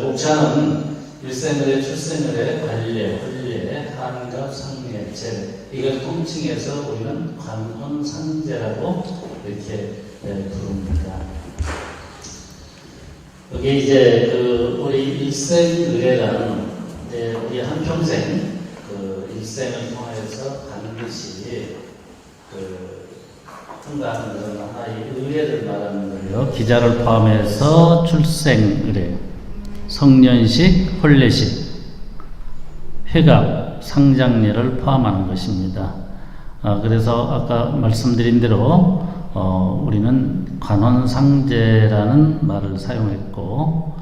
목차는 일생을의, 출생을의, 관례, 혼례, 한갑, 상례, 제례, 이걸 통칭해서 우리는 관혼상제라고 이렇게 부릅니다. 여기 이제 우리 일생의례라는 우리 한평생 일생을 통해서 반드시 통과하는 그런 하나의 의례를 말하는 거예요. 기자를 포함해서 출생의례, 성년식, 혼례식, 회갑, 상장례를 포함하는 것입니다. 그래서 아까 말씀드린 대로 우리는 관혼상제라는 말을 사용했고,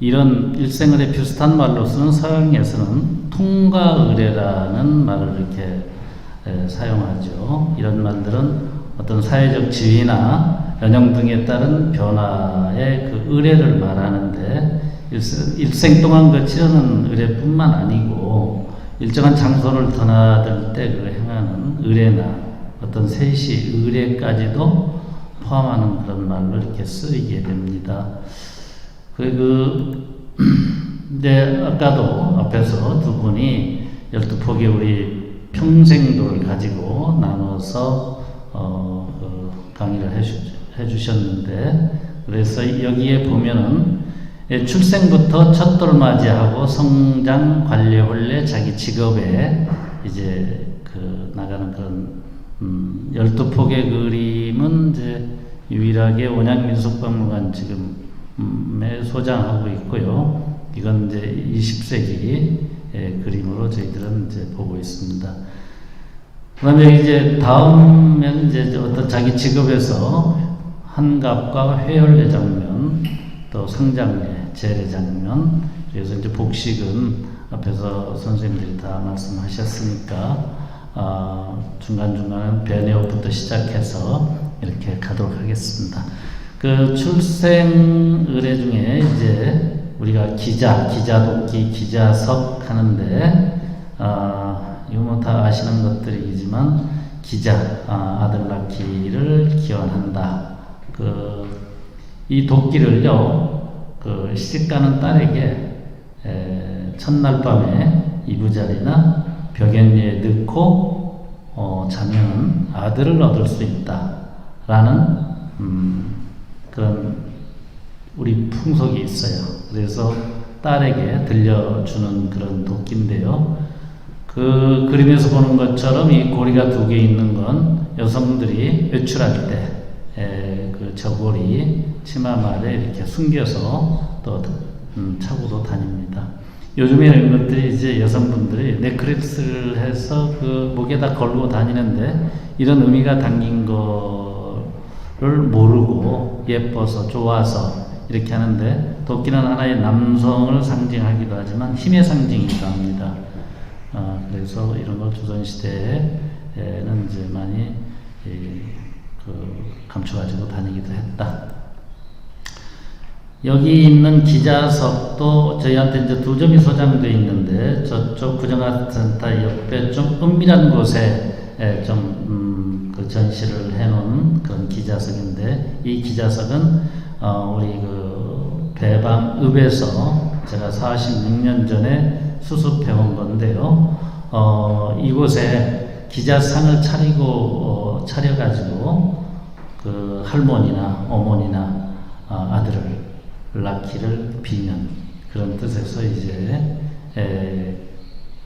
이런 일생의례 비슷한 말로서는 서양에서는 통과의례라는 말을 이렇게 사용하죠. 이런 말들은 어떤 사회적 지위나 연령 등에 따른 변화의 그 의례를 말하는데, 일생 동안 거치는 의례뿐만 아니고 일정한 장소를 드나들 때 그 행하는 의례나 어떤 세시 의례까지도 포함하는 그런 말로 이렇게 쓰이게 됩니다. 이제 아까도 앞에서 두 분이 12폭의 우리 평생도를 가지고 나눠서 강의를 해주셨는데, 그래서 여기에 보면은 출생부터 첫돌 맞이하고 성장, 관례, 혼례, 자기 직업에 이제 나가는 그런 12폭의 그림은 이제 유일하게 원양민속박물관 지금에 소장하고 있고요. 이건 이제 20세기 그림으로 저희들은 이제 보고 있습니다. 그다음에 이제 다음은 이제 어떤 자기 직업에서 한갑과 회열례 장면, 또 상장례, 제례 장면, 그래서 이제 복식은 앞에서 선생님들이 다 말씀하셨으니까 중간중간 배내업부터 시작해서 이렇게 가도록 하겠습니다. 그 출생 의례 중에 이제 우리가 기자독기, 기자석 하는데, 이거 뭐 다 아시는 것들이지만, 아들 낳기를 기원한다. 이 도끼를요, 시집가는 딸에게 첫날 밤에 이부자리나 벽에 넣고 자면 아들을 얻을 수 있다라는 그런 우리 풍속이 있어요. 그래서 딸에게 들려주는 그런 도끼인데요. 그 그림에서 보는 것처럼 이 고리가 두 개 있는 건 여성들이 외출할 때 그 저고리 치마말에 이렇게 숨겨서 또 차고도 다닙니다. 요즘에 이런 것들이 이제 여성분들이 넥클래스를 해서 그 목에다 걸고 다니는데, 이런 의미가 담긴 거를 모르고 예뻐서 좋아서 이렇게 하는데, 도끼는 하나의 남성을 상징하기도 하지만 힘의 상징이기도 합니다. 그래서 이런 걸 조선시대에는 이제 많이 감춰가지고 다니기도 했다. 여기 있는 기자석도 저희한테 이제 두 점이 소장되어 있는데, 저쪽 구정아트센터 옆에 좀 은밀한 곳에 그 전시를 해놓은 그런 기자석인데, 이 기자석은 우리 배방읍에서 제가 46년 전에 수습해온 건데요. 이곳에 기자상을 차려가지고 그 할머니나 어머니나 아들을 낳기를 비는 그런 뜻에서 이제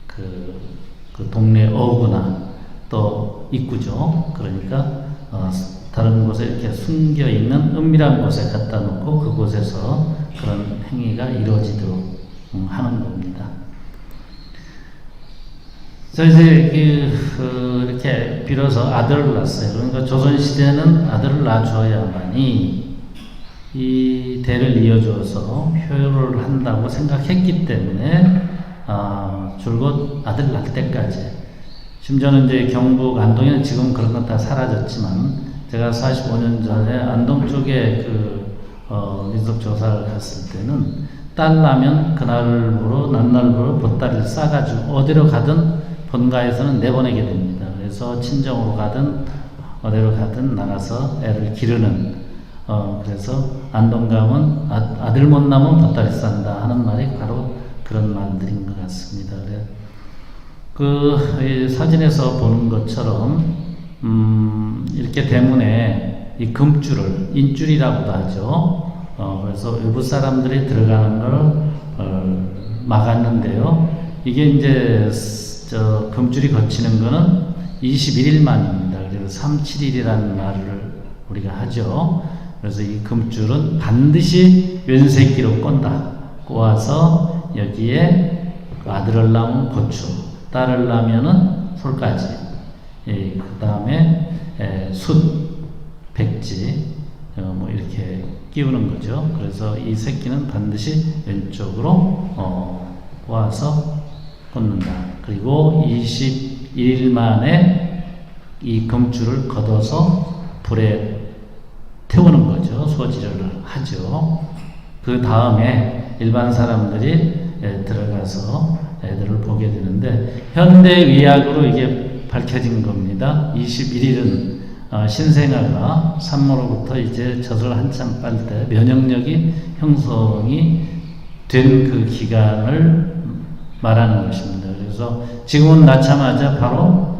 그 동네 어구나 또 입구죠. 그러니까 다른 곳에 이렇게 숨겨 있는 은밀한 곳에 갖다 놓고 그곳에서 그런 행위가 이루어지도록 하는 겁니다. 그래서 이제 이렇게 빌어서 아들을 낳았어요. 그러니까 조선시대는 아들을 낳아줘야만이 이 대를 이어줘서 효율을 한다고 생각했기 때문에 줄곧 아들 낳을 때까지, 심지어는 이제 경북 안동에는 지금 그런 건 다 사라졌지만, 제가 45년 전에 안동 쪽에 민속 조사를 갔을 때는 딸 나면 그날부로 난날부로 보따리를 싸가지고 어디로 가든 본가에서는 내보내게 됩니다. 그래서 친정으로 가든 어디로 가든 나가서 애를 기르는, 그래서 안동감은 아들 못 낳으면 보따리 싼다 하는 말이 바로 그런 말들인 것 같습니다. 그래, 이 사진에서 보는 것처럼 이렇게 대문에 이 금줄을 인줄이라고도 하죠. 그래서 외부 사람들이 들어가는 걸 막았는데요. 이게 이제 금줄이 거치는 거는 21일만입니다. 그래서 371이라는 말을 우리가 하죠. 그래서 이 금줄은 반드시 왼새끼로 꼰다. 꼬아서 여기에 아들을 낳으면 고추, 딸을 낳으면은 솔가지, 그 다음에 숯, 백지, 뭐 이렇게 끼우는 거죠. 그래서 이 새끼는 반드시 왼쪽으로 꼬아서 꽂는다. 그리고 21일 만에 이 금줄을 걷어서 불에 태우는 거죠. 소지를 하죠. 그 다음에 일반 사람들이 들어가서 애들을 보게 되는데, 현대의학으로 이게 밝혀진 겁니다. 21일은 신생아가 산모로부터 이제 젖을 한참 빨 때 면역력이 형성이 된 그 기간을 말하는 것입니다. 그래서 지금은 낳자마자 바로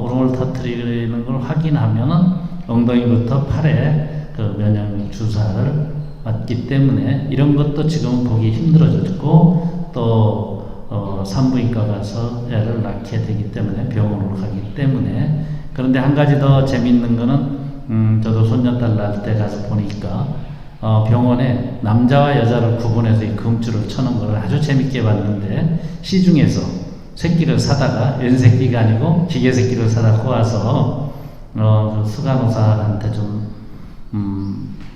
울음을 터뜨리는 걸 확인하면은 엉덩이부터 팔에 그 면역 주사를 맞기 때문에 이런 것도 지금은 보기 힘들어졌고, 또 산부인과 가서 애를 낳게 되기 때문에 병원으로 가기 때문에. 그런데 한 가지 더 재미있는 거는 저도 손녀딸 낳을 때 가서 보니까 병원에 남자와 여자를 구분해서 이 금줄을 쳐는 걸 아주 재밌게 봤는데, 시중에서 새끼를 사다가 왼새끼가 아니고 기계새끼를 사다 꼬아서 수간호사한테 좀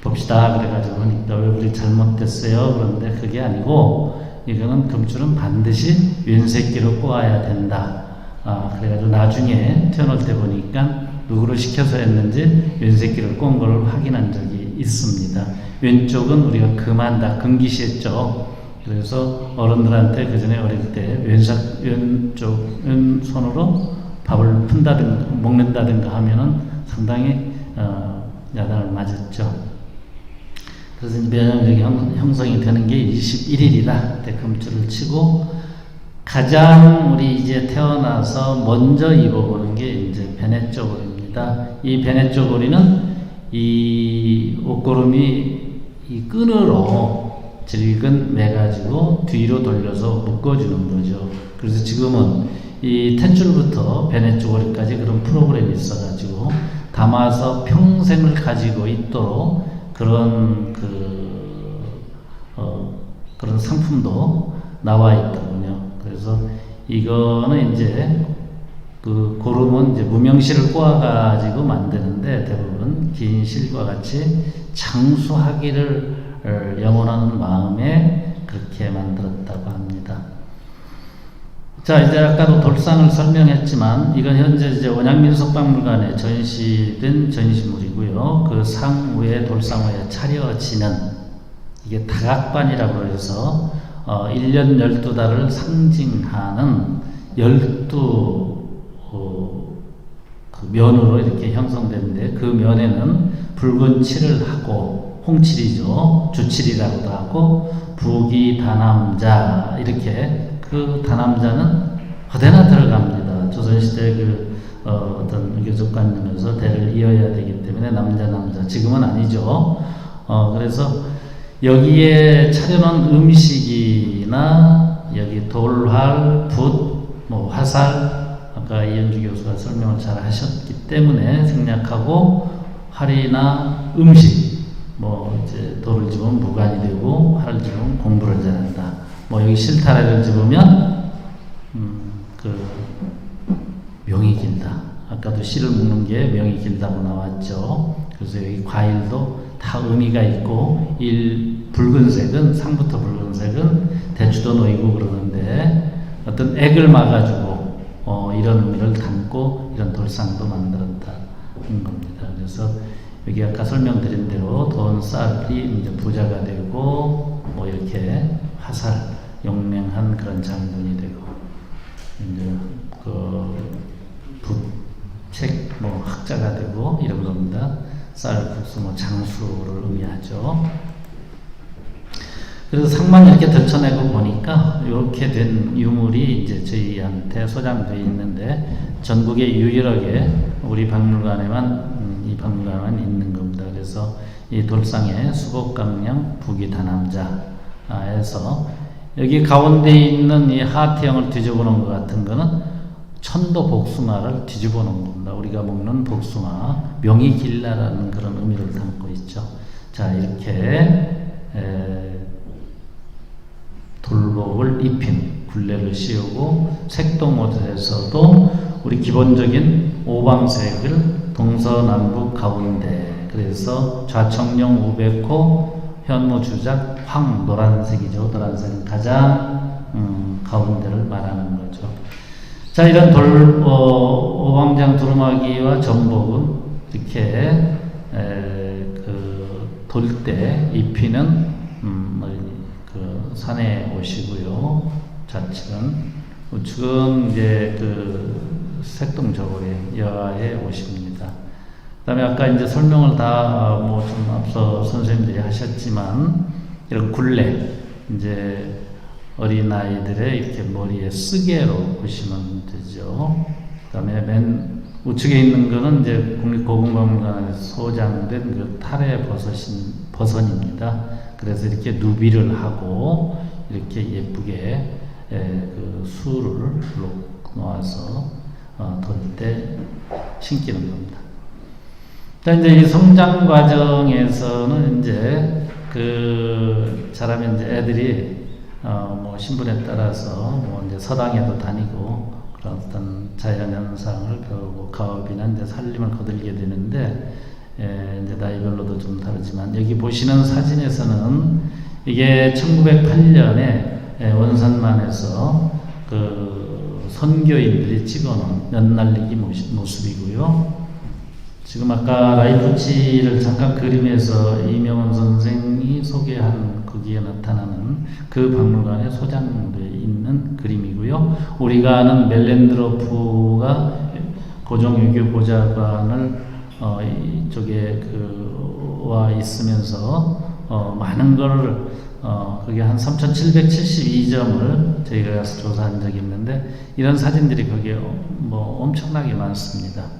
봅시다 그래가지고 하니까 왜 우리 잘못됐어요? 그런데 그게 아니고 이거는 금줄은 반드시 왼새끼로 꼬아야 된다. 그래가지고 나중에 태어날 때 보니까 누구를 시켜서 했는지 왼새끼를 꼰 걸 확인한 적이 있습니다. 왼쪽은 우리가 금한다, 금기시했죠. 그래서 어른들한테 그 전에 어릴 때 왼손으로 밥을 푼다든가 먹는다든가 하면은 상당히 야단을 맞았죠. 그래서 면역력이 형성이 되는 게 21일이다. 그때 금줄을 치고, 가장 우리 이제 태어나서 먼저 입어보는 게 이제 베네쪼고리입니다. 이 베네쪼고리는 이 옷고름이 이 끈으로 질근 매가지고 뒤로 돌려서 묶어주는 거죠. 그래서 지금은 이 탯줄부터 베네쪼고리까지 그런 프로그램이 있어가지고 담아서 평생을 가지고 있도록 그런 그런 상품도 나와 있더군요. 그래서 이거는 이제 그 고름은 이제 무명실을 꼬아가지고 만드는데, 대부분 긴 실과 같이 장수하기를 영원하는 마음에 그렇게 만들었다고 합니다. 자, 이제 아까도 돌상을 설명했지만 이건 현재 이제 원양민속박물관에 전시된 전시물이고요. 그 상 위에 돌상 위에 차려지는 이게 다각반이라고 해서 1년 12달을 상징하는 12 그 면으로 이렇게 형성되는데, 그 면에는 붉은 칠을 하고, 홍칠이죠. 주칠이라고도 하고, 부기, 다남자, 이렇게 그 다남자는 어디나 들어갑니다. 조선시대 어떤 유교적관념에서 대를 이어야 되기 때문에 남자. 지금은 아니죠. 그래서 여기에 차려놓은 음식이나 여기 돌활, 붓, 뭐 화살, 아까 이현주 교수가 설명을 잘 하셨기 때문에 생략하고, 활이나 음식, 뭐 이제 돌을 집으면 무관이 되고 활을 집으면 공부를 잘한다. 뭐 여기 실타래를 집으면 그 명이 길다. 아까도 씨를 묶는 게 명이 길다고 나왔죠. 그래서 여기 과일도 다 의미가 있고, 붉은색은 상부터 붉은색은 대추도 놓이고 그러는데, 어떤 액을 막아주고 이런 의미를 담고 이런 돌상도 만들었다는 겁니다. 그래서 여기 아까 설명드린 대로 돈, 쌀이 이제 부자가 되고, 뭐 이렇게 화살, 용맹한 그런 장군이 되고, 이제 그 붓, 책 뭐 학자가 되고 이런 겁니다. 쌀국수 뭐 장수를 의미하죠. 그래서 상만 이렇게 덜쳐내고 보니까 이렇게 된 유물이 이제 저희한테 소장되어 있는데 전국에 유일하게 우리 박물관에만 이 박물관에만 있는 겁니다. 그래서 이 돌상에 수곡강령 부기다남자에서 여기 가운데 있는 이 하트형을 뒤집어 놓은 것 같은 거는 천도 복숭아를 뒤집어 놓은 겁니다. 우리가 먹는 복숭아, 명이 길라라는 그런 의미를 담고 있죠. 자, 이렇게 돌복을 입힌 굴레를 씌우고 색동옷에서도 우리 기본적인 오방색을 동서남북 가운데, 그래서 좌청룡 우백호 현무주작 황 노란색이죠. 노란색은 가장 가운데를 말하는 거죠. 자, 이런 오방장 두루마기와 전복은 이렇게 돌 때 입히는 그 산의 옷이고요. 좌측은, 우측은 이제 그 색동저고리 여아의 옷입니다. 그다음에 아까 이제 설명을 다 뭐 좀 앞서 선생님들이 하셨지만 이런 굴레, 이제 어린 아이들의 이렇게 머리에 쓰개로 보시면 되죠. 그다음에 맨 우측에 있는 거는 이제 국립고궁박물관에서 소장된 그 탈의 버선입니다. 그래서 이렇게 누비를 하고 이렇게 예쁘게 그 수를 놓아서 돌 때 신기는 겁니다. 자, 이제 이 성장 과정에서는 이제 그 자라면 이제 애들이 뭐 신분에 따라서 뭐 이제 서당에도 다니고 그런 어떤 자연 현상을 배우고 가업이나 이제 살림을 거들게 되는데, 이제 나이별로도 좀 다르지만 여기 보시는 사진에서는 이게 1908년에 원산만에서 그 선교인들이 찍어놓은 연날리기 모습이고요. 지금 아까 라이프치히를 잠깐 그림에서 이명원 선생이 소개한 거기에 나타나는 그 박물관에 소장되어 있는 그림이고요. 우리가 아는 멜렌드로프가 고종유교 보좌관을 이쪽에 와 있으면서 많은 걸 그게 한 3,772점을 저희가 가서 조사한 적이 있는데 이런 사진들이 거기에 뭐 엄청나게 많습니다.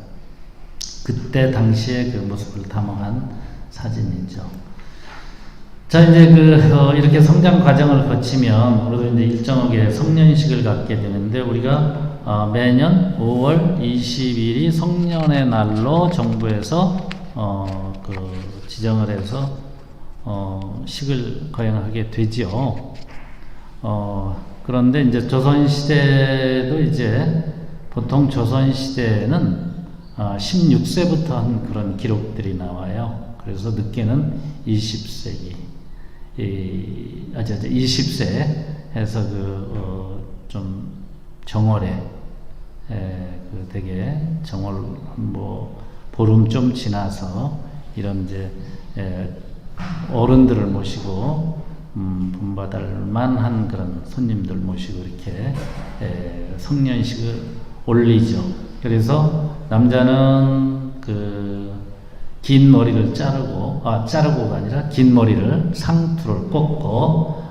그때 당시의 그 모습을 담아한 사진이죠. 자, 이제 이렇게 성장 과정을 거치면 우리도 이제 일정하게 성년식을 갖게 되는데, 우리가 매년 5월 20일이 성년의 날로 정부에서 지정을 해서 식을 거행하게 되지요. 그런데 이제 조선시대도 이제 보통 조선시대는 16세부터 한 그런 기록들이 나와요. 그래서 늦게는 20세기, 20세 해서 좀 정월에 되게 정월 뭐 보름 좀 지나서 이런 이제 어른들을 모시고 본받을 만한 그런 손님들 모시고 이렇게 성년식을 올리죠. 그래서 남자는 긴 머리를 자르고가 아니라 긴 머리를 상투를 꽂고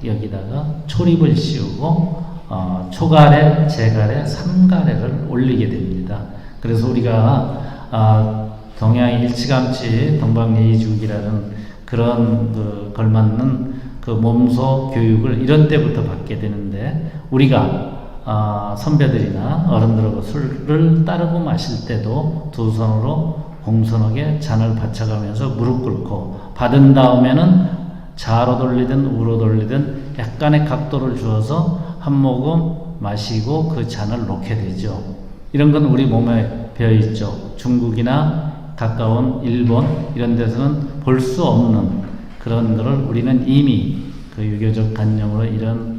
여기다가 초립을 씌우고 초가래, 제가래, 삼가래를 올리게 됩니다. 그래서 우리가 동양 일찌감치 동방예의주기라는 그런 걸맞는 그 몸소 교육을 이런 때부터 받게 되는데, 우리가 선배들이나 어른들하고 술을 따르고 마실 때도 두 손으로 공손하게 잔을 받쳐가면서 무릎 꿇고 받은 다음에는 좌로 돌리든 우로 돌리든 약간의 각도를 주어서 한 모금 마시고 그 잔을 놓게 되죠. 이런 건 우리 몸에 배어 있죠. 중국이나 가까운 일본 이런 데서는 볼 수 없는 그런 거를 우리는 이미 그 유교적 관념으로 이런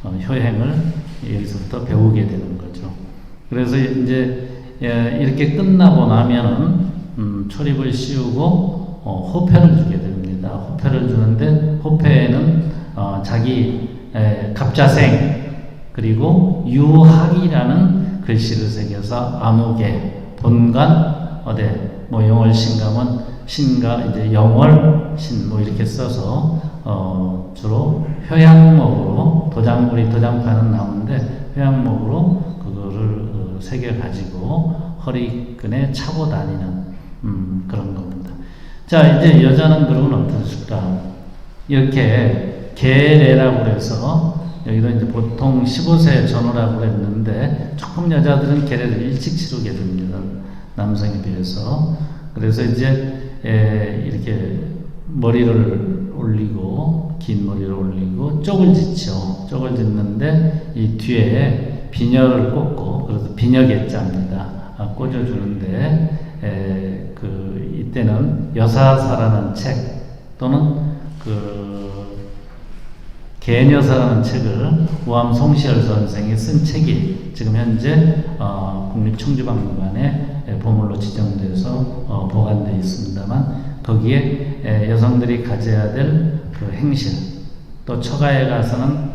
효행을 여기서부터 배우게 되는 거죠. 그래서 이제 이렇게 끝나고 나면은 초립을 씌우고 호패를 주게 됩니다. 호패를 주는데 호패에는 자기 갑자생 그리고 유학이라는 글씨를 새겨서 암흑의 본관 어대 뭐 영월신 가면 신가 이제 영월 신 뭐 이렇게 써서 주로 효양목으로 우리 도장판은 나오는데 효양목으로 그거를 새겨 가지고 허리끈에 차고 다니는 그런 겁니다. 자, 이제 여자는 그러면 어떠실까? 이렇게 계례라고 그래서 여기도 이제 보통 15세 전후라고 그랬는데 조금 여자들은 계례를 일찍 치르게 됩니다. 남성에 비해서. 그래서 이제 이렇게 머리를 올리고 긴 머리를 올리고 쪽을 짓죠. 쪽을 짓는데 이 뒤에 비녀를 꽂고 그래서 비녀개자입니다. 꽂아주는데 이때는 여사사라는 책 또는 개녀사라는 책을 우암 송시열 선생이 쓴 책이 지금 현재 국립청주박물관에 보물로 지정돼서 보관되어 있습니다만 거기에 여성들이 가져야 될 그 행실 또 처가에 가서는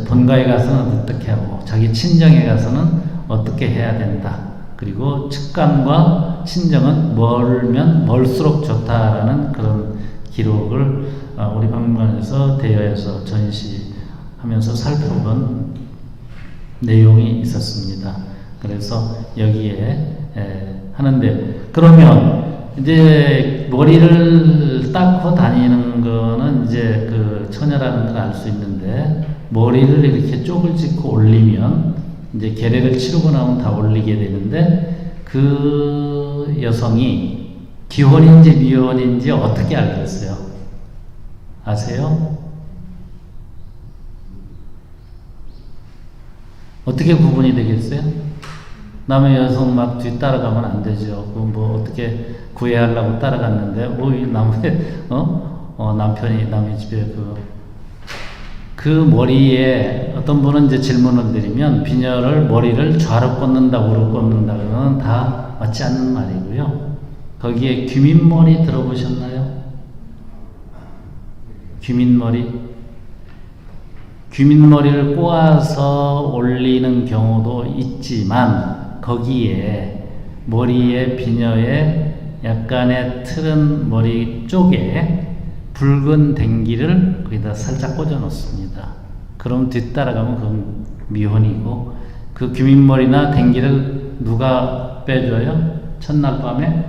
본가에 가서는 어떻게 하고 자기 친정에 가서는 어떻게 해야 된다. 그리고 측간과 친정은 멀면 멀수록 좋다라는 그런 기록을 우리 박물관에서 대여해서 전시하면서 살펴본 내용이 있었습니다. 그래서 여기에 하는데 그러면 이제 머리를 닦고 다니는 거는 이제 그 처녀라는 걸 알 수 있는데 머리를 이렇게 쪽을 짓고 올리면 이제 계례를 치르고 나면 다 올리게 되는데 그 여성이 기혼인지 미혼인지 어떻게 알겠어요? 아세요? 어떻게 구분이 되겠어요? 남의 여성 막 뒤 따라가면 안 되죠. 그 뭐 어떻게 구애하려고 따라갔는데, 남편이 남의 집에 그 머리에 어떤 분은 이제 질문을 드리면 비녀를 머리를 좌로 꽂는다, 우로 꽂는다, 그러면 다 맞지 않는 말이고요. 거기에 귀민머리 들어보셨나요? 귀민머리를 꼬아서 올리는 경우도 있지만 거기에 머리에 비녀에 약간의 틀은 머리 쪽에 붉은 댕기를 거기다 살짝 꽂아 놓습니다. 그럼 뒤따라가면 그건 미혼이고 그 귀민머리나 댕기를 누가 빼줘요? 첫날 밤에?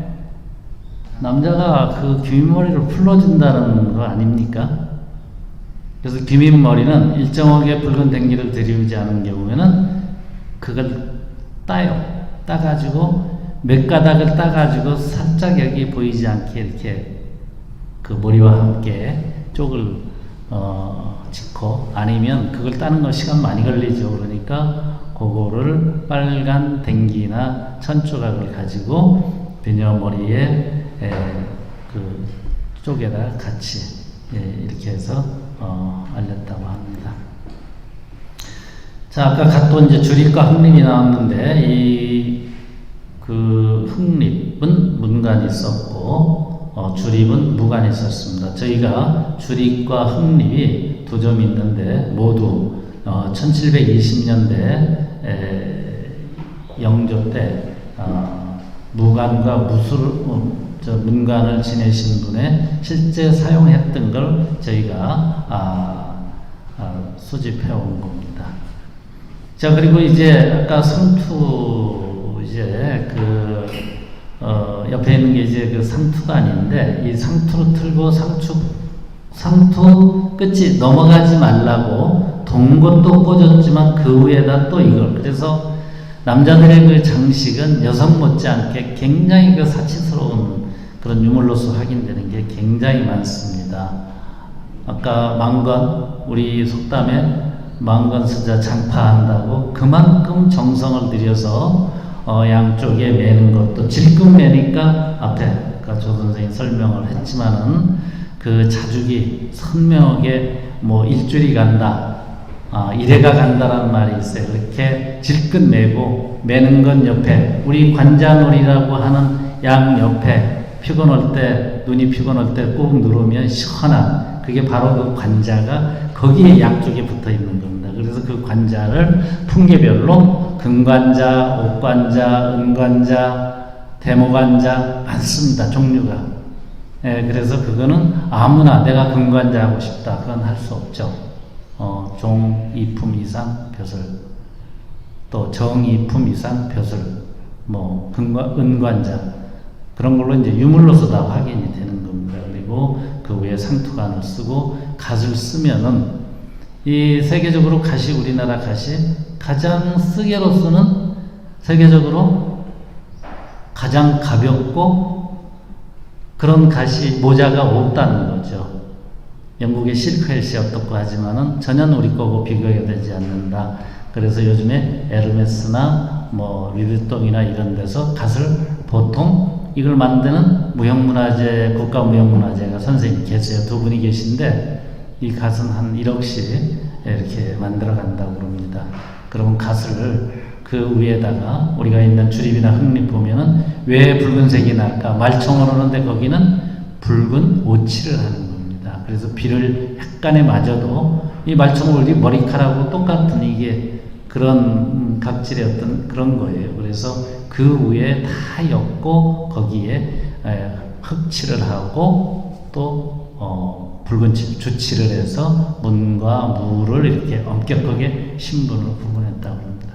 남자가 그 귀민머리를 풀어준다는 거 아닙니까? 그래서 귀민머리는 일정하게 붉은 댕기를 들이우지 않은 경우에는 그걸 따가지고 몇 가닥을 따가지고 살짝 여기 보이지 않게 이렇게 그 머리와 함께 쪽을 짓고 아니면 그걸 따는 거 시간 많이 걸리죠. 그러니까 그거를 빨간 댕기나 천조각을 가지고 비녀 머리에 그 쪽에다 같이 이렇게 해서 알렸다고 합니다. 자, 아까 갓도 이제 주립과 흑립이 나왔는데 그 흑립은 문관이 있었고 주립은 무관이 있었습니다. 저희가 주립과 흑립이 두 점이 있는데 모두 1720년대 영조 때 무관과 문관을 지내신 분의 실제 사용했던 걸 저희가 수집해 온 겁니다. 자, 그리고 이제 아까 상투 이제 옆에 있는 게 이제 그 상투관인데 이 상투로 틀고 상투 끝이 넘어가지 말라고 동것도 꽂았지만 그 위에다 또 이걸 그래서 남자들의 그 장식은 여성 못지않게 굉장히 그 사치스러운 그런 유물로서 확인되는 게 굉장히 많습니다. 아까 망건 우리 속담에 망건 쓰자 장파한다고 그만큼 정성을 들여서 양쪽에 매는 것도 질끈 매니까 앞에 아까 조 선생님이 설명을 했지만은 그 자죽이 선명하게 뭐 일줄이 간다, 이래가 간다라는 말이 있어요. 이렇게 질끈 매고 매는 건 옆에 우리 관자놀이라고 하는 양 옆에 피곤할 때 눈이 피곤할 때 꾹 누르면 시원한 그게 바로 그 관자가 거기에 양쪽에 붙어 있는 겁니다. 그래서 그 관자를 풍계별로 금관자, 옥관자, 은관자, 대모관자 많습니다. 종류가. 예, 그래서 그거는 아무나 내가 금관자 하고 싶다. 그건 할 수 없죠. 종, 이품 이상 벼슬, 또 정, 이품 이상 벼슬, 뭐 은관자 그런 걸로 이제 유물로서 다 확인이 되는 겁니다. 그리고 그 위에 상투관을 쓰고 갓을 쓰면은 이 세계적으로 갓이 우리나라 갓이 가장 쓰개로서는 세계적으로 가장 가볍고 그런 갓이 모자가 없다는 거죠. 영국의 실크햇이 어떻고 하지만은 전혀 우리 거고 비교가 되지 않는다. 그래서 요즘에 에르메스나 뭐 리르똥이나 이런 데서 갓을 보통 이걸 만드는 무형문화재, 국가무형문화재가 선생님이 계세요. 두 분이 계신데 이 갓은 한 1억씩 이렇게 만들어 간다고 그럽니다. 그러면 갓을 그 위에다가 우리가 있는 주립이나 흑립 보면은 왜 붉은색이 날까? 말총을 하는데 거기는 붉은 오칠을 하는 겁니다. 그래서 비를 약간에 맞아도 이 말총을 우리 머리카락하고 똑같은 이게 그런 각질의 어떤 그런 거예요. 그래서 그 위에 다 엮고 거기에 흑칠을 하고 또 붉은 칠, 주칠을 해서 문과 무를 이렇게 엄격하게 신분으로 구분했다고 합니다.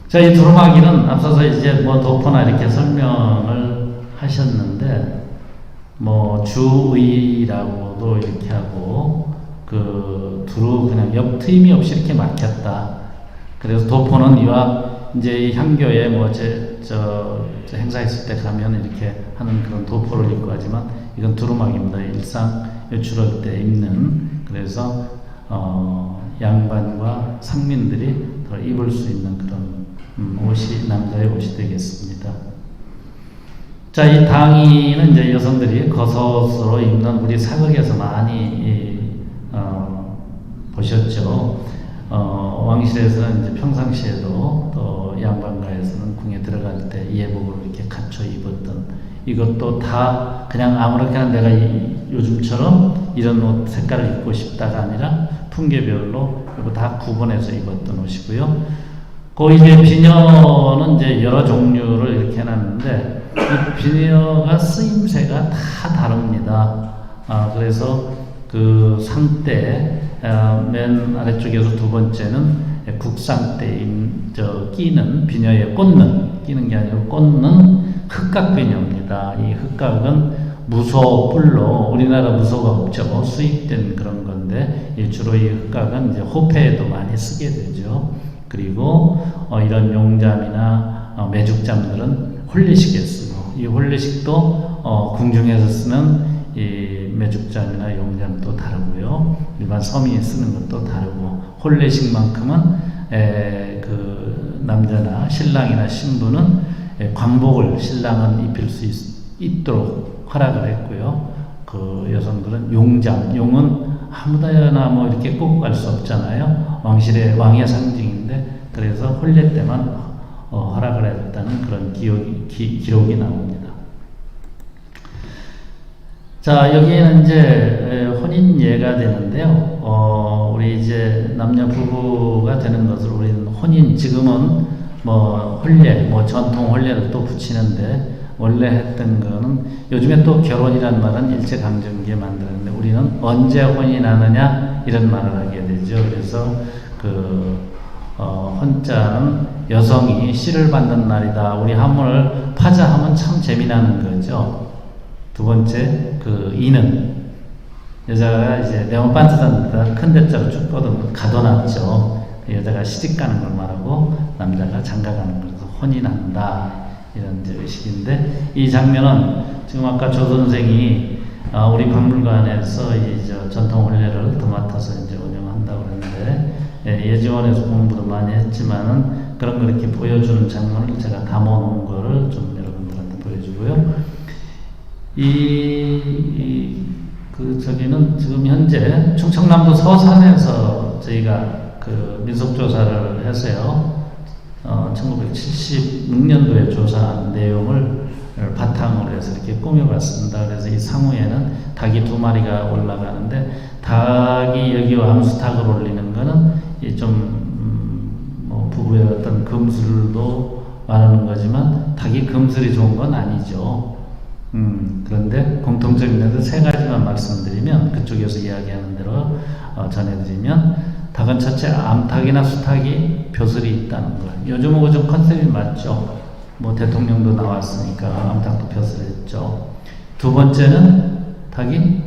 자, 이 두루마기는 앞서서 이제 뭐 도포나 이렇게 설명을 하셨는데 뭐 주의라고도 이렇게 하고 그 두루 그냥 옆 트임이 없이 이렇게 막혔다. 그래서 도포는 이와 이제 향교에 뭐 저 행사했을 때 가면 이렇게 하는 그런 도포를 입고 하지만 이건 두루마기입니다. 일상 외출할 때 입는. 그래서 양반과 상민들이 더 입을 수 있는 그런 옷이 남자의 옷이 되겠습니다. 자, 이 당이는 이제 여성들이 겉옷으로 입는 우리 사극에서 많이 보셨죠. 왕실에서는 이제 평상시에도 또 양반가에서는 궁에 들어갈 때 예복으로 이렇게 갖춰 입었던 이것도 다 그냥 아무렇게나 내가 요즘처럼 이런 옷 색깔을 입고 싶다가 아니라 풍계별로 이거 다 구분해서 입었던 옷이고요. 그 이제 비녀는 이제 여러 종류를 이렇게 해놨는데 이 비녀가 쓰임새가 다 다릅니다. 그래서 그 상대 맨 아래쪽에서 두 번째는 국상대 끼는 비녀에 끼는 게 아니고 꽂는 흑각 비녀입니다. 이 흑각은 무소 뿔로 우리나라 무소가 없죠. 수입된 그런 건데 주로 이 흑각은 이제 호패에도 많이 쓰게 되죠. 그리고 이런 용잠이나 매죽잠들은 홀리식에 쓰고 이 홀리식도 궁중에서 쓰는 이 매죽잠이나 용잠도 다르고요. 일반 서민이 쓰는 것도 다르고 홀례식만큼은 그 남자나 신랑이나 신부는 관복을 신랑은 입힐 수 있도록 허락을 했고요. 그 여성들은 용잠, 용은 아무데나 뭐 이렇게 꼭 갈 수 없잖아요. 왕의 상징인데 그래서 혼례 때만 허락을 했다는 그런 기록이 나옵니다. 자, 여기에는 이제 혼인 예가 되는데요. 우리 이제 남녀 부부가 되는 것을 우리는 혼인, 지금은 뭐 혼례, 뭐 전통 혼례를 또 붙이는데 원래 했던 거는 요즘에 또 결혼이란 말은 일제강점기에 만들었는데 우리는 언제 혼인하느냐 이런 말을 하게 되죠. 그래서 혼자는 여성이 씨를 받는 날이다. 우리 한문을 파자하면 참 재미나는 거죠. 두 번째, 이는 여자가 이제 네모 반스단다 큰 대자로 쭉 뻗으면 가둬놨죠. 여자가 시집 가는 걸 말하고 남자가 장가 가는 걸 그래서 혼인한다 이런 이제 의식인데 이 장면은 지금 아까 조 선생이 우리 박물관에서 이 전통 혼례를 도맡아서 이제 운영한다고 그러는데 예지원에서 공부도 많이 했지만은 그런 걸 이렇게 보여주는 장면을 제가 담아놓은 거를 좀 여러분들한테 보여주고요. 저기는 지금 현재 충청남도 서산에서 저희가 그 민속조사를 해서요, 1976년도에 조사한 내용을 바탕으로 해서 이렇게 꾸며봤습니다. 그래서 이 상우에는 닭이 2마리가 올라가는데 닭이 여기와 암수닭을 올리는 거는 뭐 부부의 어떤 금술도 말하는 거지만 닭이 금술이 좋은 건 아니죠. 그런데 공통점이 있는데 세 가지만 말씀드리면, 그쪽에서 이야기하는 대로 전해드리면, 닭은 첫째 암탉이나 수탉이 벼슬이 있다는 거. 요즘은 좀 컨셉이 맞죠. 뭐 대통령도 나왔으니까 암탉도 벼슬했죠. 두 번째는 닭이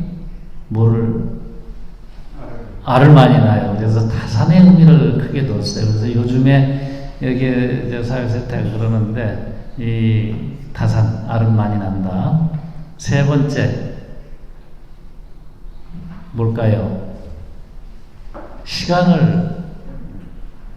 알을 많이 낳아요. 그래서 다산의 의미를 크게 뒀어요. 그래서 요즘에 여기 이제 사회세태 그러는데, 이 다산, 알을 많이 난다. 세 번째, 뭘까요? 시간을,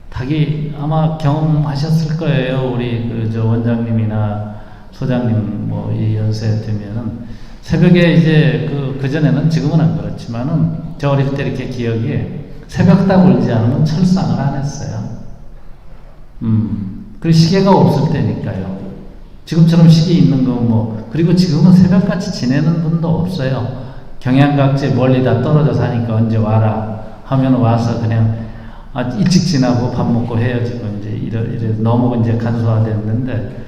닭이 아마 경험하셨을 거예요. 우리 저 원장님이나 소장님 뭐 이 연세 되면은 새벽에 이제 그전에는, 지금은 안 그렇지만은, 저 어릴 때 이렇게 기억이, 새벽닭 울지 않으면 철상을 안 했어요. 그 시계가 없을 때니까요. 지금처럼 시계 있는 거 뭐, 그리고 지금은 새벽같이 지내는 분도 없어요. 경양각지 멀리 다 떨어져 사니까 언제 와라 하면 와서 그냥 일찍 지나고 밥 먹고 헤어지고 이제 이래 너무 이제 간소화됐는데,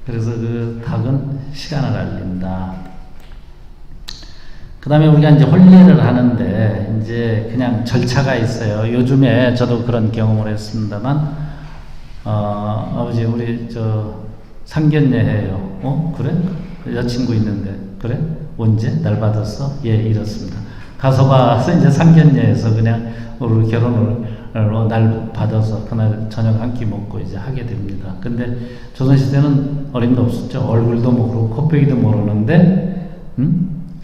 그래서 그 닭은 시간을 알린다. 그 다음에 우리가 이제 혼례를 하는데, 이제 그냥 절차가 있어요. 요즘에 저도 그런 경험을 했습니다만, 아버지, 우리 상견례 해요. 그래? 여친구 있는데, 그래? 언제? 날 받았어? 예, 이렇습니다. 가서 봐서 이제 상견례에서 그냥 우리 결혼을 날 받아서 그날 저녁 한 끼 먹고 이제 하게 됩니다. 근데 조선시대는 어림도 없었죠. 얼굴도 모르고 코빼기도 모르는데,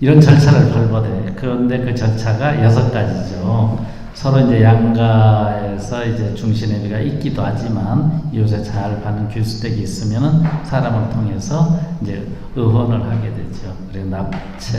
이런 절차를 밟아대. 그런데 그 절차가 6가지죠. 서로 이제 양가에서 이제 중신애비가 있기도 하지만, 요새 잘 받는 귀수댁이 있으면은 사람을 통해서 이제 의혼을 하게 되죠. 그리고 납체,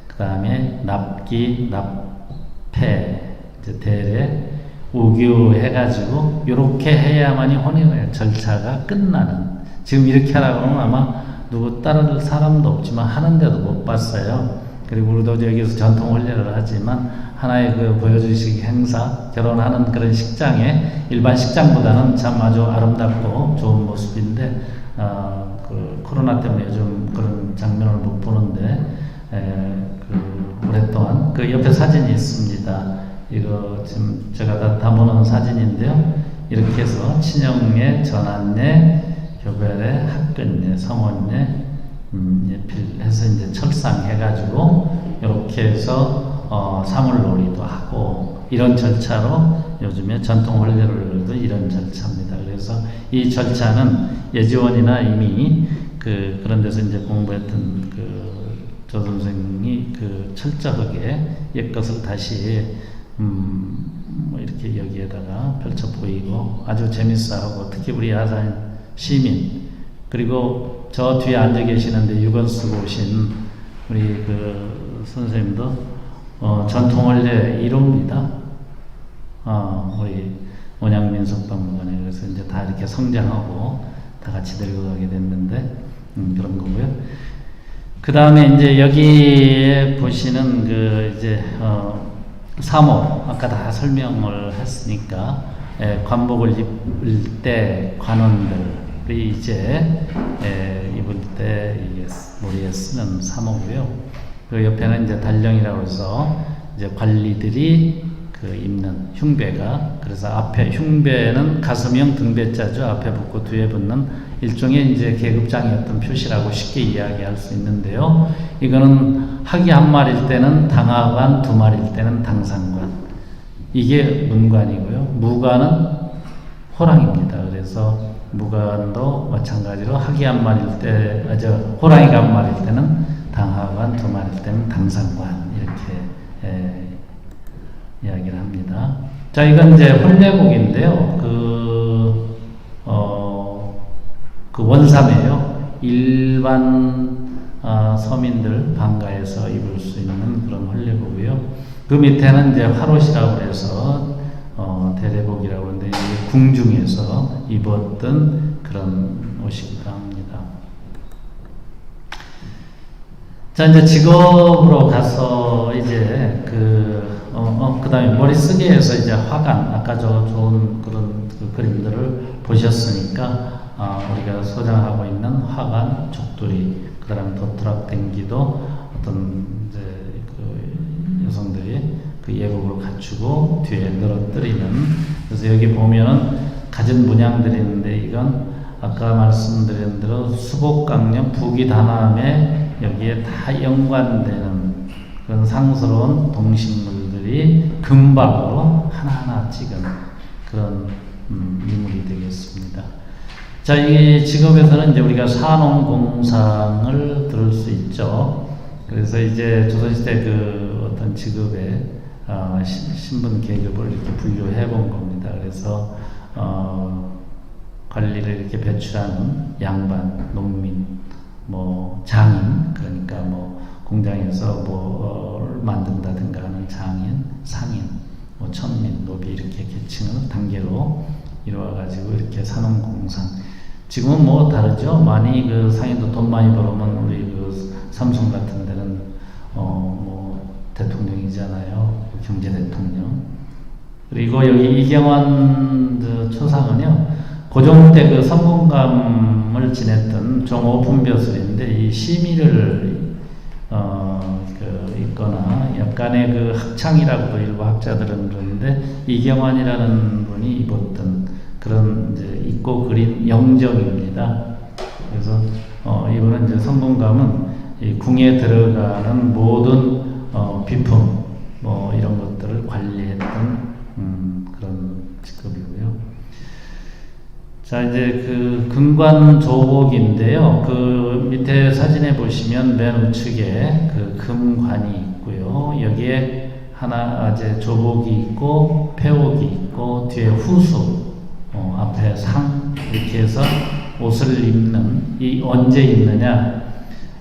그 다음에 납기, 납패, 이제 대례, 우교 해가지고 요렇게 해야만이 혼인의 절차가 끝나는. 지금 이렇게 하라고 하면 아마 누구 따를 사람도 없지만 하는데도 못 봤어요. 그리고 우리도 여기서 전통 혼례를 하지만 하나의 그 보여주식 행사, 결혼하는 그런 식장에, 일반 식장보다는 참 아주 아름답고 좋은 모습인데, 그 코로나 때문에 요즘 그런 장면을 못 보는데, 오랫동안 그 옆에 사진이 있습니다. 이거 지금 제가 다 담아놓은 사진인데요. 이렇게 해서 친형례, 전환례, 교배례, 학근례, 성혼례, 예필해서 이제 철상해가지고 이렇게 해서 사물놀이도 하고, 이런 절차로 요즘에 전통 혼례를도 이런 절차입니다. 그래서 이 절차는 예지원이나 이미 그런 데서 이제 공부했던 조 선생이 철저하게 옛것을 다시 뭐 이렇게 여기에다가 펼쳐 보이고 아주 재밌어하고, 특히 우리 아산 시민, 그리고 저 뒤에 앉아 계시는데 유건 쓰고 오신 우리 선생님도 전통 혼례 1호입니다. 우리 온양민속박물관에. 그래서 이제 다 이렇게 성장하고 다 같이 들고 가게 됐는데, 그런 거고요. 그 다음에 이제 여기에 보시는 이제 사모, 아까 다 설명을 했으니까, 관복을 입을 때 관원들이 이제 입을 때 이게 머리에 쓰는 사모고요. 그 옆에는 이제 달령이라고 해서 이제 관리들이 입는 흉배가, 그래서 앞에 흉배는 가슴형 등배자죠. 앞에 붙고 뒤에 붙는 일종의 이제 계급장의 어떤 표시라고 쉽게 이야기할 수 있는데요. 이거는 학이 한 마리일 때는 당하관, 두 마리일 때는 당상관. 이게 문관이고요. 무관은 호랑입니다. 그래서 무관도 마찬가지로 학이 한 마리일 때, 호랑이가 한 마리일 때는 당하관, 두 마리일 때는 당상관. 이렇게 이야기를 합니다. 자, 이건 이제 혼례복인데요. 그 원삼이에요. 일반 서민들 방가에서 입을 수 있는 그런 혼례복이고요. 그 밑에는 이제 화롯이라고 해서 대례복이라고 하는데, 궁중에서 입었던 그런 옷이기도 합니다. 자, 이제 직업으로 가서 이제 그다음에 머리 쓰게 해서 이제 화관, 아까 저 좋은 그런 그 그림들을 보셨으니까, 우리가 소장하고 있는 화관, 족두리, 그다음에 도트락 댕기도 어떤 이제 그 여성들이 그 예복을 갖추고 뒤에 늘어뜨리는. 그래서 여기 보면은 가진 문양들이 있는데, 이건 아까 말씀드린 대로 수복강령 부기단함에 여기에 다 연관되는 그런 상스러운 동식물들이 금박으로 하나하나 찍은 그런 인물이 되겠습니다. 자, 이 직업에서는 이제 우리가 산업공상을 들을 수 있죠. 그래서 이제 조선시대 그 어떤 직업의 신분 계급을 이렇게 분류해 본 겁니다. 그래서 관리를 이렇게 배출하는 양반, 농민, 뭐 장인, 그러니까 뭐 공장에서 뭘 만든다든가 하는 장인, 상인, 뭐 천민, 노비 이렇게 계층을 단계로 이루어가지고 이렇게 산업공상. 지금은 뭐 다르죠. 많이 그 상인도 돈 많이 벌으면 우리 그 삼성 같은 데는 뭐 대통령이잖아요. 경제 대통령. 그리고 여기 이경환 그 초상은요, 고종 때 그 선봉감을 지냈던 종오품벼슬인데, 이 시미를 그 있거나 약간의 그 학창이라고도 일부 학자들은 그러는데, 이경환이라는 분이 입었던 그런 이제 입고 그린 영정입니다. 그래서 이분은 이제 선봉감은 이 궁에 들어가는 모든 비품 뭐 이런 것들을 관리했던 그런 직업이고요. 자, 이제 그 금관조복인데요. 그 밑에 사진에 보시면 맨 우측에 그 금관이 있고요. 여기에 하나 이제 조복이 있고 폐옥이 있고 뒤에 후수, 앞에 상, 이렇게 해서 옷을 입는, 이 언제 입느냐?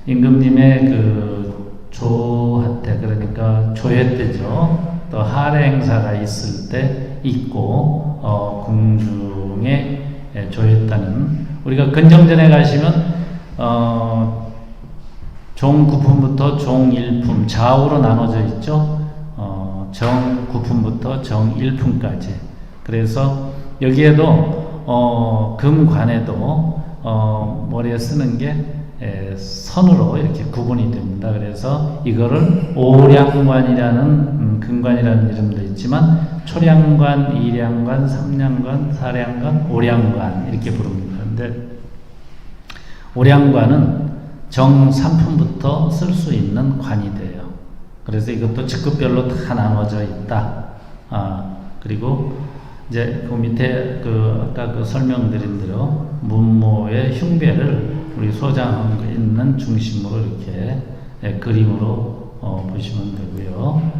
임금님의 그 조하 때, 그러니까 조회 때죠. 또 하례 행사가 있을 때 입고 궁중에 조했다는. 우리가 근정전에 가시면 종9품부터 종1품 좌우로 나눠져 있죠. 정9품부터 정1품까지. 그래서 여기에도 금관에도 머리에 쓰는 게 선으로 이렇게 구분이 됩니다. 그래서 이거를 오량관이라는 금관이라는 이름도 있지만, 초량관, 이량관, 삼량관, 사량관, 오량관 이렇게 부릅니다. 그런데 오량관은 정3품부터 쓸 수 있는 관이 돼요. 그래서 이것도 직급별로 다 나눠져 있다. 그리고 이제 그 밑에 그 아까 그 설명드린 대로 문모의 흉배를 우리 소장하고 있는 중심으로 이렇게 그림으로 보시면 되고요.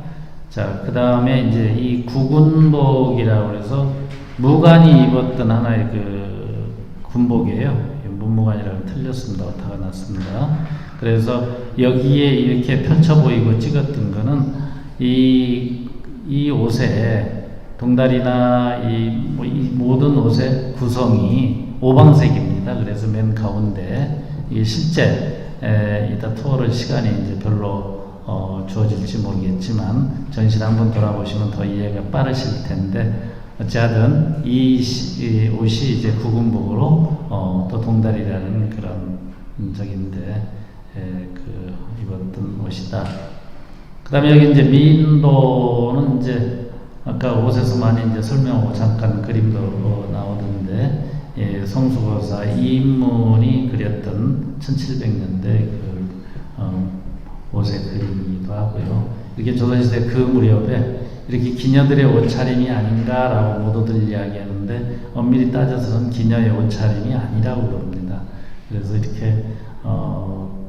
자, 그 다음에 이제 이 구군복이라고 해서 무관이 입었던 하나의 그 군복이에요. 문무관이라고 틀렸습니다. 오타가 났습니다. 그래서 여기에 이렇게 펼쳐 보이고 찍었던 거는 이 옷에 동다리나 이 모든 옷의 구성이 오방색입니다. 그래서 맨 가운데 이게 실제 이따 투어를 시간이 이제 별로 주어질지 모르겠지만 전시를 한번 돌아보시면 더 이해가 빠르실 텐데, 어찌하든 이 옷이 이제 구군복으로 또 동다리라는 그런 적인데 그 입었던 옷이다. 그 다음에 여기 이제 미인도는 이제 아까 옷에서 많이 이제 설명하고 잠깐 그림도 나오던데, 성수거사 이인문이 그렸던 1700년대 그 옷의 그림이기도 하고요. 이렇게 조선시대 그 무렵에 이렇게 기녀들의 옷차림이 아닌가라고 모두들 이야기하는데, 엄밀히 따져서는 기녀의 옷차림이 아니라고 그럽니다. 그래서 이렇게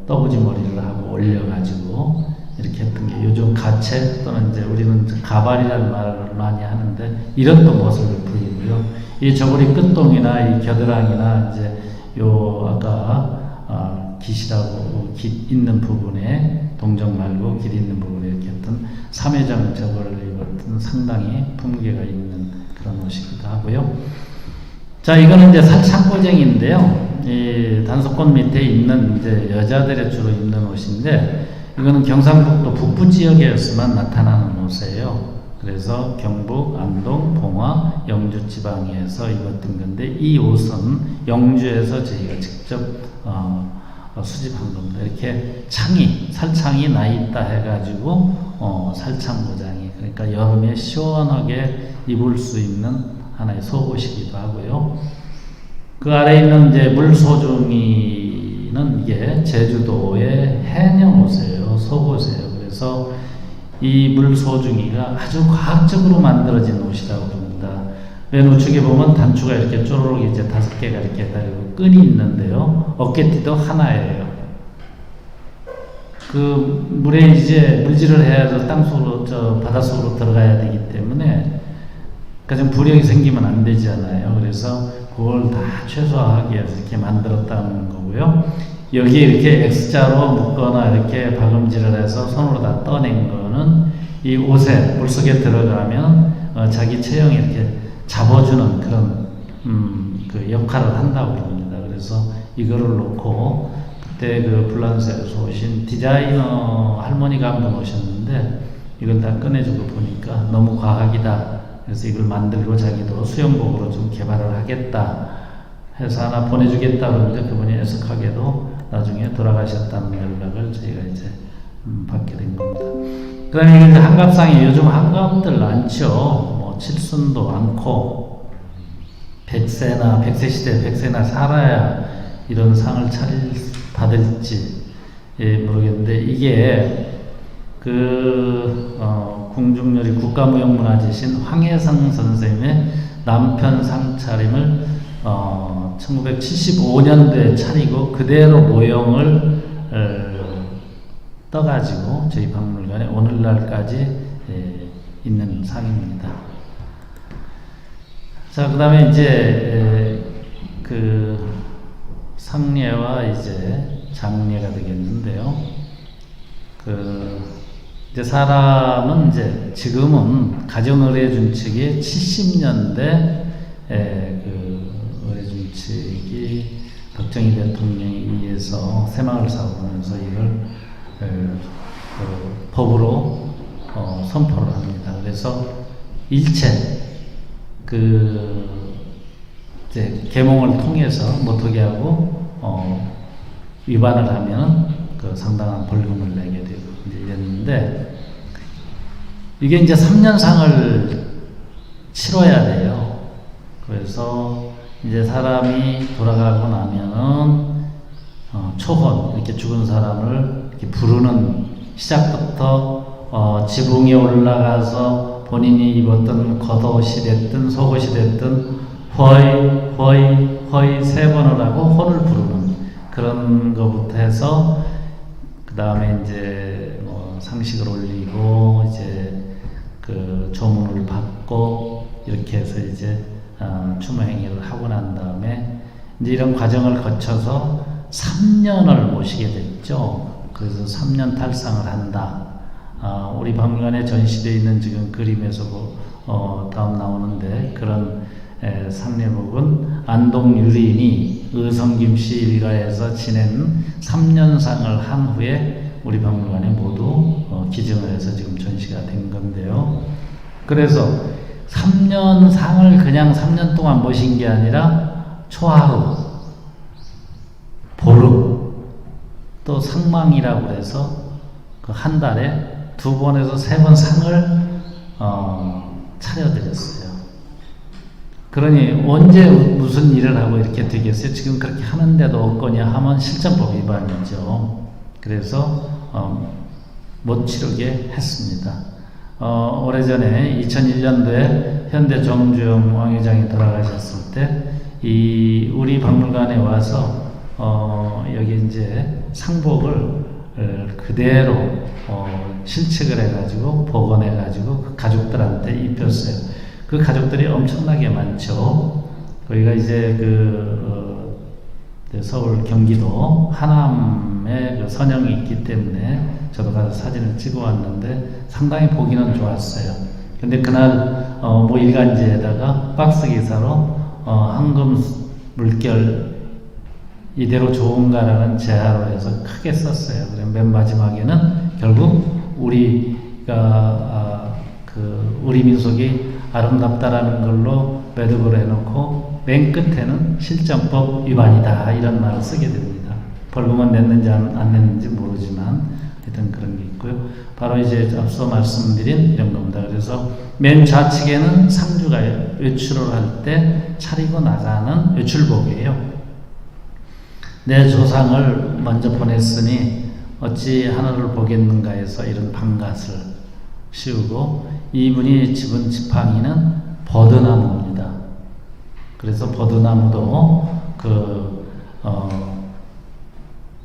떠부지 머리를 하고 올려가지고 이렇게 했던 게 요즘 가채 또는 이제 우리는 가발이라는 말을 많이 하는데, 이런 또 모습을 보이고요. 이 저고리 끝동이나 이 겨드랑이나 이제 요 아까 깃이라고 깃 있는 부분에 동정 말고 길 있는 부분에 이렇게 했던 삼회장 저거를 입었던 상당히 품계가 있는 그런 옷이기도 하고요. 자, 이거는 이제 살창고쟁인데요. 이 단속권 밑에 있는 이제 여자들의 주로 입는 옷인데, 이거는 경상북도 북부 지역에서만 나타나는 옷이에요. 그래서 경북, 안동, 봉화, 영주 지방에서 입었던 건데 이 옷은 영주에서 저희가 직접 수집한 겁니다. 이렇게 살창이 나 있다 해가지고 살창 모장이, 그러니까 여름에 시원하게 입을 수 있는 하나의 속옷이기도 하고요. 그 아래 있는 이제 물소중이는 이게 제주도의 해녀 옷이에요. 속옷이에요. 그래서 이 물소중이가 아주 과학적으로 만들어진 옷이라고 봅니다. 맨 우측에 보면 단추가 이렇게 쪼르륵 이제 5개가 이렇게 달리고 끈이 있는데요. 어깨띠도 하나예요. 그 물에 이제 물질을 해야 땅속으로, 바닷속으로 들어가야 되기 때문에 가장 부력이 생기면 안 되잖아요. 그래서 그걸 다 최소화하기 위해서 이렇게 만들었다는 거고요. 여기에 이렇게 X자로 묶거나 이렇게 박음질을 해서 손으로 다 떠낸 거는 이 옷에 물속에 들어가면 자기 체형이 이렇게 잡아주는 그런 그 역할을 한다고 합니다. 그래서 이거를 놓고 그때 그 불란서에서 오신 디자이너 할머니가 한 분 오셨는데 이걸 다 꺼내주고 보니까 너무 과학이다. 그래서 이걸 만들고 자기도 수영복으로 좀 개발을 하겠다 해서 하나 보내주겠다 그러는데 그분이 애석하게도 나중에 돌아가셨다는 연락을 저희가 이제 받게 된 겁니다. 그 다음에 이제 한갑상이 요즘 한갑들 많죠. 뭐 칠순도 많고 백세시대 백세나 살아야 이런 상을 받을지 모르겠는데 이게 궁중요리 국가무형문화재신 황혜상 선생님의 남편 상차림을 1975년도에 차리고 그대로 모형을 떠가지고 저희 박물관에 오늘날까지 있는 상입니다. 자, 그 다음에 이제 그 상례와 이제 장례가 되겠는데요. 이제 사람은 이제 지금은 가정의례준칙이 70년대 의례준칙이 박정희 대통령에 의해서 새마을 사업하면서 이걸 법으로 선포를 합니다. 그래서 일체 이제 계몽을 통해서 못하게 하고 위반을 하면 상당한 벌금을 내게 되고 이랬는데 이게 이제 3년상을 치러야 돼요. 그래서 이제 사람이 돌아가고 나면은 초혼, 이렇게 죽은 사람을 이렇게 부르는 시작부터 지붕에 올라가서 본인이 입었던 겉옷이 됐든 속옷이 됐든 허이 3번을 하고 혼을 부르는 그런 것부터 해서 그 다음에 이제 뭐 상식을 올리고 이제 그 조문을 받고 이렇게 해서 이제 추모행위를 하고 난 다음에 이제 이런 과정을 거쳐서 3년을 모시게 됐죠. 그래서 3년 탈상을 한다. 우리 박물관에 전시되어 있는 지금 그림에서 다음 나오는데 그런 상례목은 안동 유림이 의성김씨 일가에서 지낸 3년상을 한 후에 우리 박물관에 모두 기증을 해서 지금 전시가 된 건데요. 그래서 3년상을 그냥 3년 동안 모신 게 아니라 초하루, 보름, 또 상망이라고 해서 그 한 달에 2번에서 3번 상을 차려드렸어요. 그러니 언제 무슨 일을 하고 이렇게 되겠어요? 지금 그렇게 하는데도 없거냐 하면 실전법 위반이죠. 그래서 못 치르게 했습니다. 오래전에 2001년도에 현대 정주영 왕회장이 돌아가셨을 때 우리 박물관에 와서 여기 이제 상복을 그대로 실측을 해가지고 복원해가지고 그 가족들한테 입혔어요. 그 가족들이 엄청나게 많죠. 거기가 이제 서울 경기도 하남에 그 선영이 있기 때문에 저도 가서 사진을 찍어 왔는데 상당히 보기는 좋았어요. 근데 그날 일간지에다가 박스 기사로 황금 물결 이대로 좋은가라는 제하로 해서 크게 썼어요. 그럼 맨 마지막에는 결국 우리가 우리 민속이 아름답다라는 걸로 매듭을 해놓고 맨 끝에는 실정법 위반이다 이런 말을 쓰게 됩니다. 벌금은 냈는지 안 냈는지 모르지만 하여튼 그런 게 있고요. 바로 이제 앞서 말씀드린 이런 겁니다. 그래서 맨 좌측에는 상주가 외출을 할 때 차리고 나가는 외출복이에요. 내 조상을 먼저 보냈으니 어찌 하늘을 보겠는가 해서 이런 방갓을 씌우고, 이분이 집은 지팡이는 버드나무입니다. 그래서 버드나무도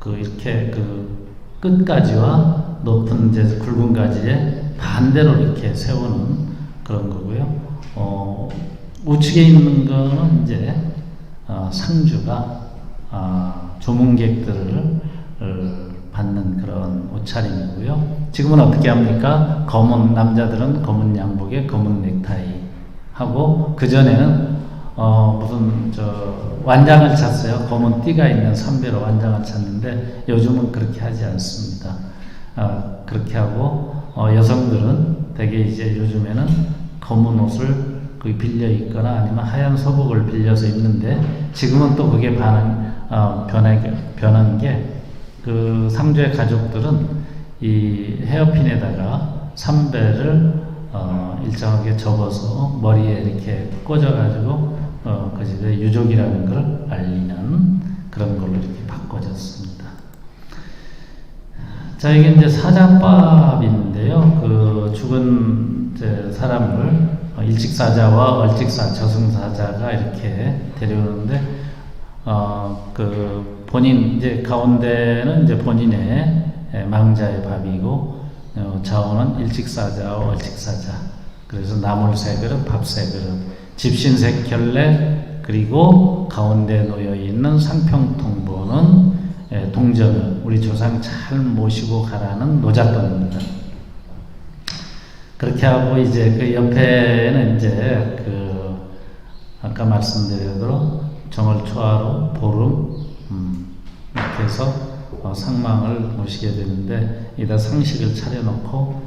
이렇게 끝가지와 높은 이제 굵은 가지에 반대로 이렇게 세우는 그런 거고요. 우측에 있는 거는 이제 상주가 조문객들을 받는 그런 옷차림이고요. 지금은 어떻게 합니까? 남자들은 검은 양복에 검은 넥타이 하고, 그전에는 무슨 완장을 찼어요. 검은 띠가 있는 삼배로 완장을 찼는데 요즘은 그렇게 하지 않습니다. 그렇게 하고, 여성들은 대개 이제 요즘에는 검은 옷을 거의 빌려 입거나 아니면 하얀 소복을 빌려서 입는데, 지금은 또 그게 변한 게, 그 상주의 가족들은 이 헤어핀에다가 삼배를 일정하게 접어서 머리에 이렇게 꽂아가지고 그 집에 유족이라는 걸 알리는 그런 걸로 이렇게 바꿔졌습니다. 자, 이게 이제 사자밥인데요. 그 죽은 이제 사람을 일직사자와 얼직사, 저승사자가 이렇게 데려오는데, 이제 가운데는 이제 본인의 망자의 밥이고, 좌우는 일직사자와 얼직사자. 그래서 나물 세 그릇, 밥 세 그릇, 집신 세 켤레, 그리고 가운데 놓여 있는 상평통보는 동전을 우리 조상 잘 모시고 가라는 노잣돈입니다. 그렇게 하고 이제 그 옆에는 이제 아까 말씀드린 대로 정월 초하루 보름 이렇게 해서 상망을 모시게 되는데, 이다 상식을 차려놓고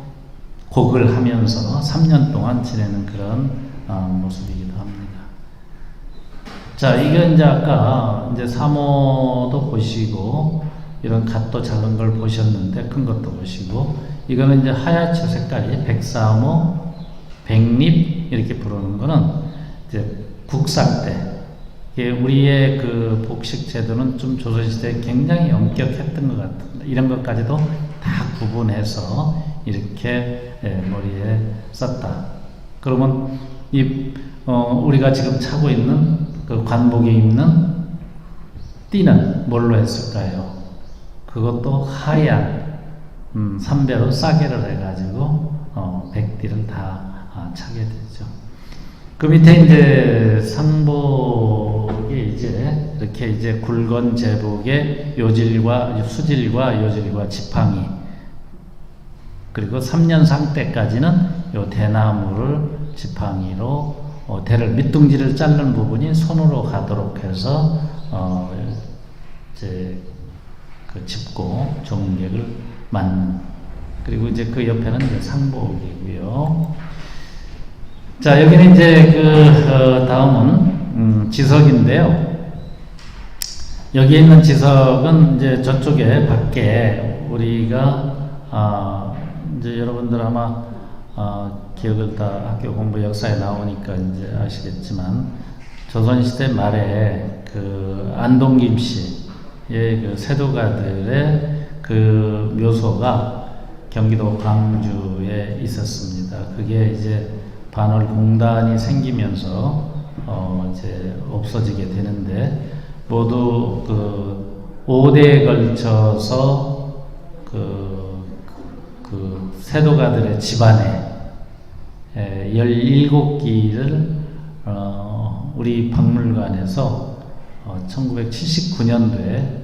곡을 하면서 3년 동안 지내는 그런 모습이기도 합니다. 자, 이건 이제 아까 이제 사모도 보시고, 이런 갓도 작은 걸 보셨는데 큰 것도 보시고, 이거는 이제 하얗죠, 색깔이. 백사모, 백립 이렇게 부르는 거는 이제 국상 때, 우리의 그 복식 제도는 좀 조선시대에 굉장히 엄격했던 것 같습니다. 이런 것까지도 다 구분해서 이렇게 머리에 썼다. 그러면 우리가 지금 차고 있는 그 관복에 입는 띠는 뭘로 했을까요? 그것도 하얀 삼배로 싸개를 해가지고 백띠를 다 차게 되죠. 그 밑에 이제 상복이 이제 이렇게 이제 굵은 제복에 수질과 요질과 지팡이, 그리고 3년상 때까지는 요 대나무를 지팡이로 대를 밑둥지를 자른 부분이 손으로 가도록 해서 이제 짚고 조문객을 맞는. 그리고 이제 그 옆에는 이제 상복이고요. 자, 여기는 이제 다음은 지석인데요. 여기 있는 지석은 이제 저쪽에 밖에 우리가 이제 여러분들 아마 기억을 다 학교 공부 역사에 나오니까 이제 아시겠지만, 조선시대 말에 그 안동김 씨의 그 세도가들의 그 묘소가 경기도 광주에 있었습니다. 그게 이제 반월공단이 생기면서 이제 없어지게 되는데, 모두 그 5대에 걸쳐서 그 세도가들의 집안에 17기를 우리 박물관에서 1979년도에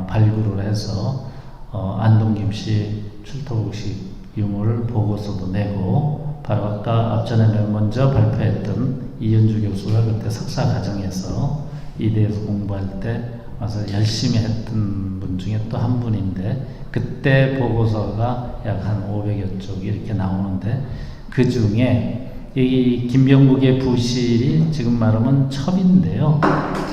발굴을 해서 안동김씨 출토복식 유물 보고서도 내고, 바로 아까 앞전에 맨 먼저 발표했던 이현주 교수가 그때 석사 과정에서 이대에서 공부할 때 와서 열심히 했던 분 중에 또 한 분인데, 그때 보고서가 약 한 500여 쪽 이렇게 나오는데, 그 중에 이 김병국의 부실이 지금 말하면 첩인데요.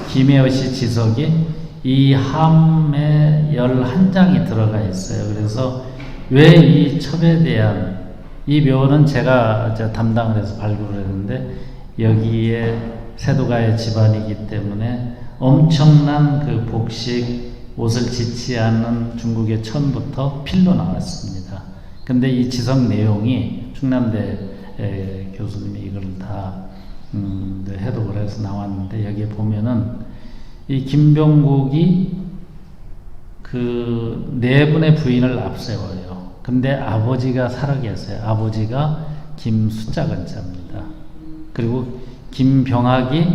김혜어씨 지석이 이 함에 11장이 들어가 있어요. 그래서 왜 이 첩에 대한 이 묘는 제가 담당을 해서 발굴을 했는데 여기에 세도가의 집안이기 때문에 엄청난 그 복식 옷을 짓지 않는 중국의 천부터 필로 나왔습니다. 근데 이 지성 내용이 충남대 교수님이 이걸 다 해독을 해서 나왔는데 여기에 보면은 이 김병국이 그 네 분의 부인을 앞세워요. 근데 아버지가 살아계세요. 아버지가 김숫자근자입니다. 그리고 김병학이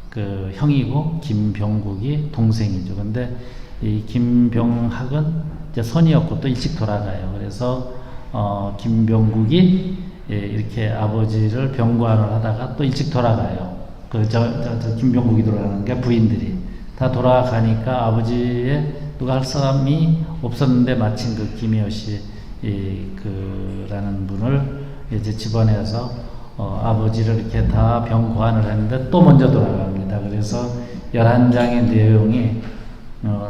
그 형이고 김병국이 동생이죠. 근데 이 김병학은 이제 선이었고 또 일찍 돌아가요. 그래서 김병국이 이렇게 아버지를 병관을 하다가 또 일찍 돌아가요. 저 김병국이 돌아가는 게 부인들이 다 돌아가니까 아버지의 누가 할 사람이 없었는데 마침 그 김혜어씨 그라는 분을 이제 집어내서 아버지를 이렇게 다 병관을 했는데 또 먼저 돌아갑니다. 그래서 11장의 내용이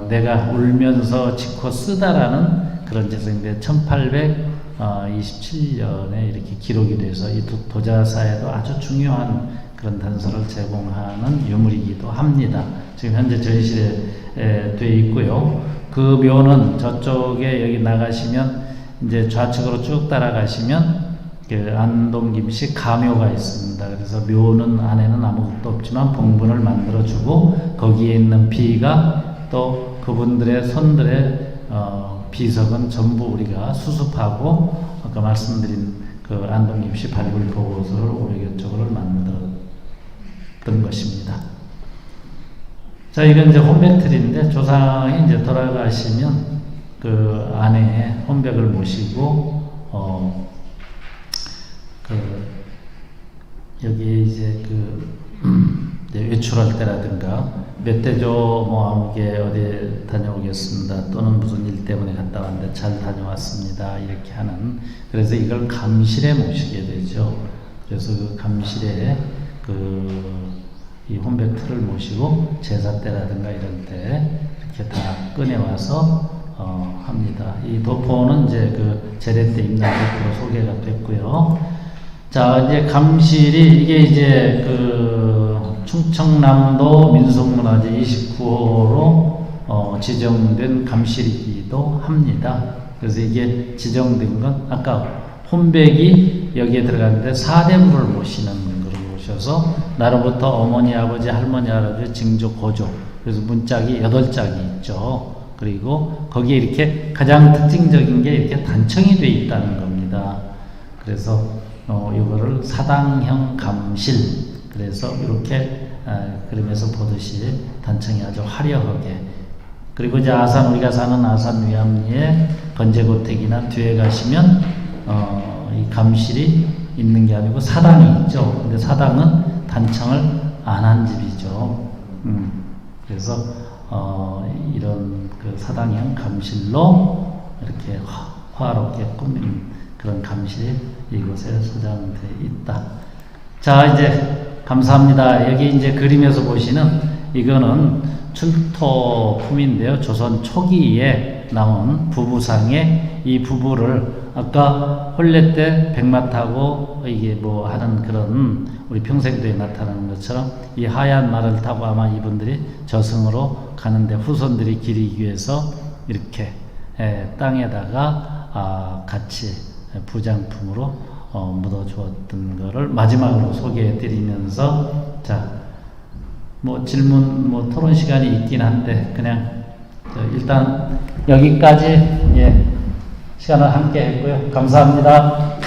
내가 울면서 짓고 쓰다라는 그런 제성인데 1827년에 이렇게 기록이 돼서 이 도자사에도 아주 중요한 그런 단서를 제공하는 유물이기도 합니다. 지금 현재 전시에 돼 있고요. 그 묘는 저쪽에 여기 나가시면 이제 좌측으로 쭉 따라가시면 그 안동김씨 가묘가 있습니다. 그래서 묘는 안에는 아무것도 없지만 봉분을 만들어주고 거기에 있는 비가 또 그분들의 손들의 비석은 전부 우리가 수습하고 아까 말씀드린 그 안동김씨 발굴 보고서를 500여 쪽을 만들었던 것입니다. 자, 이건 이제 혼백틀인데 조상이 이제 돌아가시면 그 안에 혼백을 모시고 여기 이제 이제 외출할 때라든가 멧돼조 뭐 아무개 어디 다녀오겠습니다 또는 무슨 일 때문에 갔다 왔는데 잘 다녀왔습니다 이렇게 하는 그래서 이걸 감실에 모시게 되죠. 그래서 그 감실에 이 혼백틀을 모시고 제사 때라든가 이런 때 이렇게 다 꺼내와서 합니다. 이 도포는 이제 그 제례 때 입는 도포로 소개가 됐고요. 자, 이제 감실이 이게 이제 그 충청남도 민속문화재 29호로 지정된 감실이기도 합니다. 그래서 이게 지정된 건 아까 혼백이 여기에 들어갔는데 사대부를 모시는 서 나로부터 어머니, 아버지, 할머니, 할아버지, 증조, 고조 그래서 문짝이 8짝이 있죠. 그리고 거기에 이렇게 가장 특징적인 게 이렇게 단청이 되어 있다는 겁니다. 그래서 이거를 사당형 감실 그래서 이렇게 그림에서 보듯이 단청이 아주 화려하게 그리고 이제 아산 우리가 사는 아산 위암리에 건제고택이나 뒤에 가시면 이 감실이 있는 게 아니고 사당이 있죠. 근데 사당은 단청을 안 한 집이죠. 그래서 이런 그 사당형 감실로 이렇게 화롭게 꾸민 그런 감실이 이곳에 소장되어 있다. 자, 이제 감사합니다. 여기 이제 그림에서 보시는 이거는 출토품인데요. 조선 초기에 나온 부부상에 이 부부를 아까 혼례 때 백마 타고 이게 뭐 하는 그런 우리 평생도에 나타나는 것처럼 이 하얀 말을 타고 아마 이분들이 저승으로 가는데 후손들이 기리기 위해서 이렇게 땅에다가 같이 부장품으로 묻어 주었던 거를 마지막으로 소개해 드리면서 자, 뭐 질문 뭐 토론 시간이 있긴 한데 그냥 일단 여기까지 시간을 함께 했고요. 감사합니다.